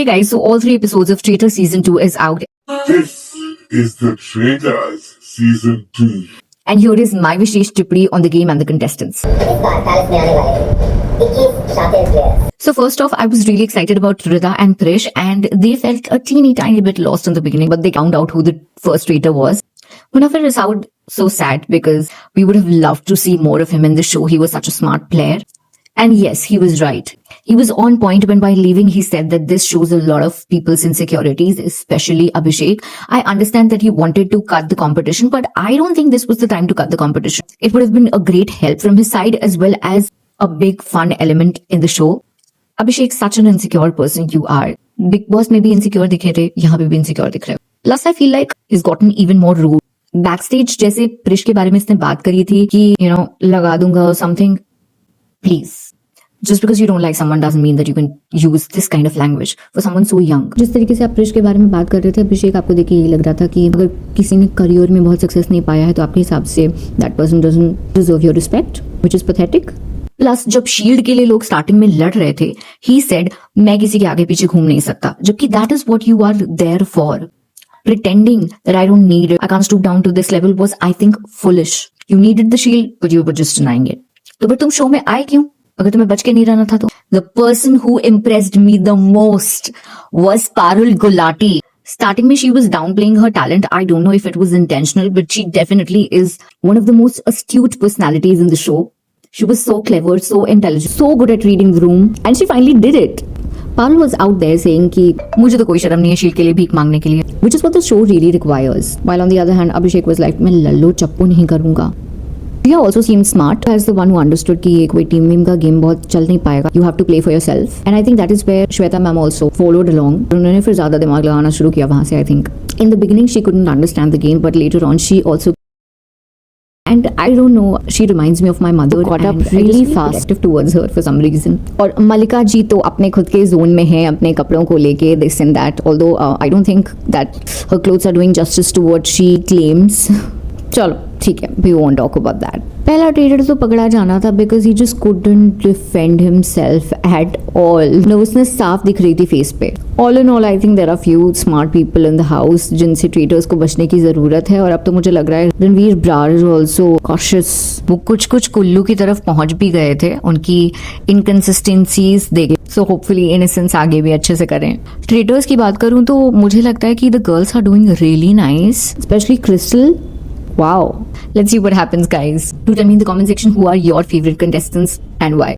Hey guys, so all 3 episodes of Traitor Season 2 is out. This is the Traitors Season 2. And here is my Vishesh Tippadi on the game and the contestants. इस बार palace में आने वाले 21 शातिर players. So first off, I was really excited about Rida and Trish, and they felt a teeny tiny bit lost in the beginning, but they found out who the first traitor was. Munafir is out so sad because we would have loved to see more of him in the show. He was such a smart player. And yes, he was right. He was on point when by leaving he said that this shows a lot of people's insecurities, especially Abhishek. I understand that he wanted to cut the competition, but I don't think this was the time to cut the competition. It would have been a great help from his side as well as a big fun element in the show. Abhishek, such an insecure person you are. Big Boss में भी insecure दिखे थे, यहाँ पे भी insecure दिख रहे हो. Plus I feel like he's gotten even more rude. Backstage जैसे प्रिश के बारे में इसने बात करी थी कि लगा दूंगा or something. Please. Just because you don't like someone doesn't mean that you can use this kind of language for someone so young. जिस तरीके से आप प्रिश के बारे में बात कर रहे थे अभिषेक, आपको देखिए यही लग रहा था कि अगर किसी ने करियर में बहुत सक्सेस नहीं पाया है तो आपके हिसाब से that person doesn't deserve your respect, which is pathetic. Plus जब शील्ड के लिए लोग स्टार्टिंग में लड़ रहे थे, he said मैं किसी के आगे पीछे घूम नहीं सकता, जबकि that is what you are there for. Pretending that I don't need it, I can't stoop down to this level was, I think, foolish. You needed the shield, but you were just denying it. तो फिर तुम show में आए क्यों? अगर तुम्हें बच के नहीं रहना था तो. The person who impressed me the most was Parul Gulati. Starting में she was downplaying her talent. I don't know if it was intentional, but she definitely is one of the most astute personalities in the show. She was so clever, so intelligent, so good at reading the room, and she finally did it. Parul was out there saying कि मुझे तो कोई शर्म नहीं है shield के लिए भीख मांगने के लिए, which is what the show really requires. While on the other hand, Abhishek was like मैं लल्लो चप्पू नहीं करूँगा. Priya also seemed smart as the one who understood कि ये कोई टीम वीम का गेम बहुत चल नहीं पाएगा. You have to play for yourself. And I think that is where Shweta ma'am also followed along. उन्होंने फिर ज्यादा दिमाग लगाना शुरू किया वहाँ से. I think in the beginning she couldn't understand the game, but later on she also. And I don't know, she reminds me of my mother. Got up really fast towards her for some reason. और मल्लिका जी तो अपने खुद के zone में है अपने कपड़ों को लेके this and that. Although I don't think that her clothes are doing justice to what she claims. चलो ठीक है, we won't talk about that. पहला ट्रेडर तो पकड़ा जाना था because he just couldn't defend himself at all. Nervousness साफ दिख रही थी फेस पे. All in all, I think there are few smart people in the house जिनसे ट्रेडर्स को बचने की जरूरत है. और अब तो मुझे लग रहा है Ranveer Brar is also cautious. वो कुछ कुल्लू की तरफ पहुंच भी गए थे. उनकी इनकंसिस्टेंसीज देखे. So hopefully innocence आगे भी अच्छे से करें. ट्रेडर्स की बात करूं तो मुझे लगता है कि the girls are doing really nice, especially Crystal. Wow. Let's see what happens, guys. Do tell me in the comment section who are your favorite contestants and why.